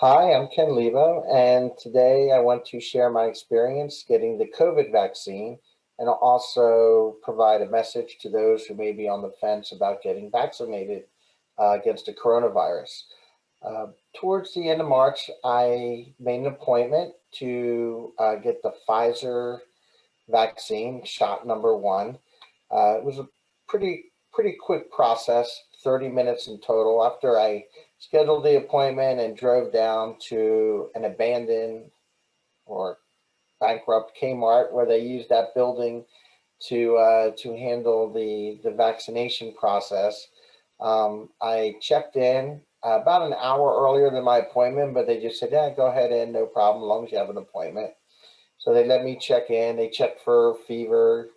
Hi, I'm Ken Lebo, and today I want to share my experience getting the COVID vaccine and also provide a message to those who may be on the fence about getting vaccinated against the coronavirus. Uh, Towards the end of March, I made an appointment to get the Pfizer vaccine, shot number one. It was a pretty quick process, 30 minutes in total. After I scheduled the appointment and drove down to an abandoned or bankrupt Kmart where they used that building to handle the vaccination process. I checked in about an hour earlier than my appointment, but they just said, "Yeah, go ahead in, no problem, as long as you have an appointment." So they let me check in. They checked for fever.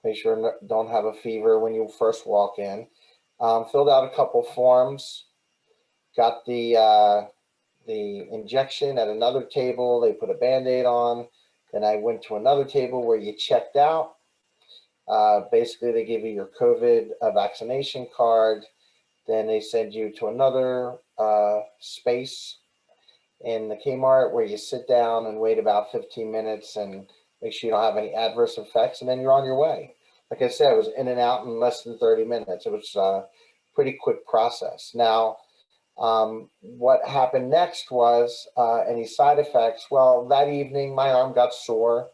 Make sure don't have a fever when you first walk in. Filled out a couple forms. Got the injection at another table. They put a Band-Aid on. Then I went to another table where you checked out. Basically, they give you your COVID vaccination card. Then they send you to another space in the Kmart where you sit down and wait about 15 minutes and make sure you don't have any adverse effects, and then you're on your way. Like I said, it was in and out in less than 30 minutes. It was a pretty quick process. Now, what happened next was any side effects. Well, that evening my arm got sore,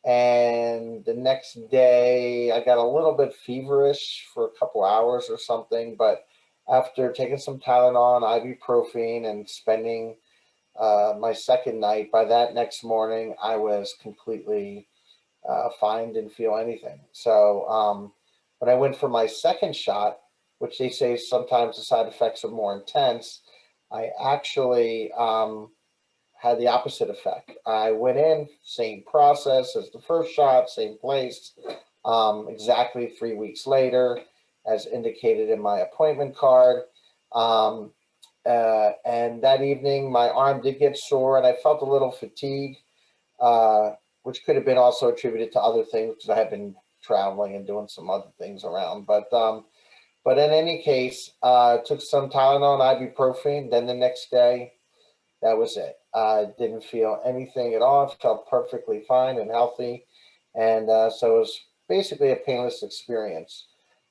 and the next day I got a little bit feverish for a couple hours or something, but after taking some Tylenol, ibuprofen, and spending my second night, by that next morning, I was completely fine, didn't feel anything. So when I went for my second shot, which they say sometimes the side effects are more intense, I actually had the opposite effect. I went in, same process as the first shot, same place, exactly 3 weeks later, as indicated in my appointment card. Um, and that evening, my arm did get sore and I felt a little fatigue, which could have been also attributed to other things because I had been traveling and doing some other things around. But in any case, took some Tylenol and ibuprofen. Then the next day, that was it. I didn't feel anything at all. I felt perfectly fine and healthy. And so it was basically a painless experience.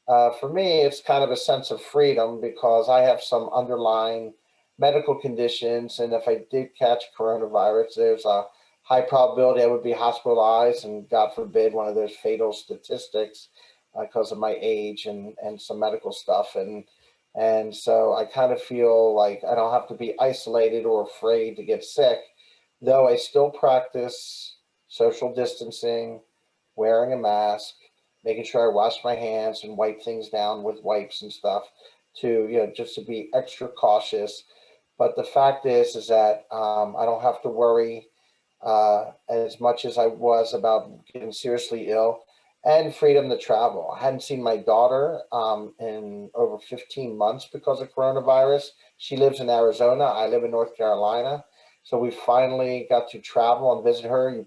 For me, it's kind of a sense of freedom because I have some underlying medical conditions. And if I did catch coronavirus, there's a high probability I would be hospitalized and, God forbid, one of those fatal statistics because of my age and some medical stuff. And so I kind of feel like I don't have to be isolated or afraid to get sick, though I still practice social distancing, wearing a mask, making sure I wash my hands and wipe things down with wipes and stuff to, just to be extra cautious. But the fact is that I don't have to worry as much as I was about getting seriously ill, and freedom to travel. I hadn't seen my daughter in over 15 months because of coronavirus. She lives in Arizona. I live in North Carolina. So we finally got to travel and visit her. You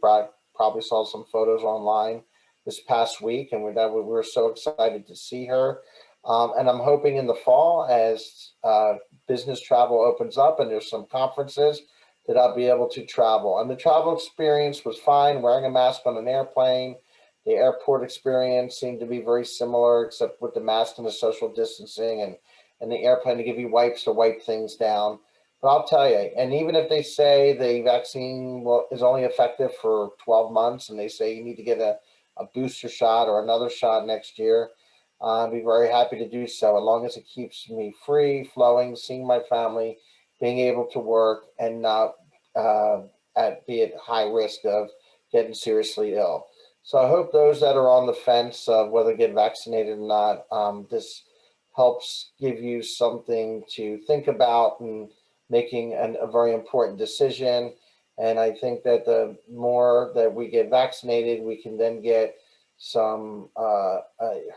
probably saw some photos online this past week, and we were so excited to see her. And I'm hoping in the fall, as business travel opens up and there's some conferences, that I'll be able to travel. And the travel experience was fine, wearing a mask on an airplane. The airport experience seemed to be very similar, except with the mask and the social distancing and the airplane to give you wipes to wipe things down. But I'll tell you, and even if they say the vaccine is only effective for 12 months and they say you need to get a booster shot or another shot next year, I'd be very happy to do so, as long as it keeps me free, flowing, seeing my family, being able to work, and not be at high risk of getting seriously ill. So I hope those that are on the fence of whether to get vaccinated or not, this helps give you something to think about and making a very important decision. And I think that the more that we get vaccinated, we can then get some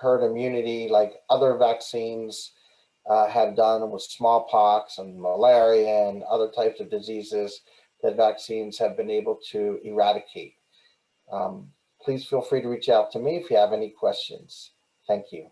herd immunity like other vaccines have done with smallpox and malaria and other types of diseases that vaccines have been able to eradicate. Please feel free to reach out to me if you have any questions. Thank you.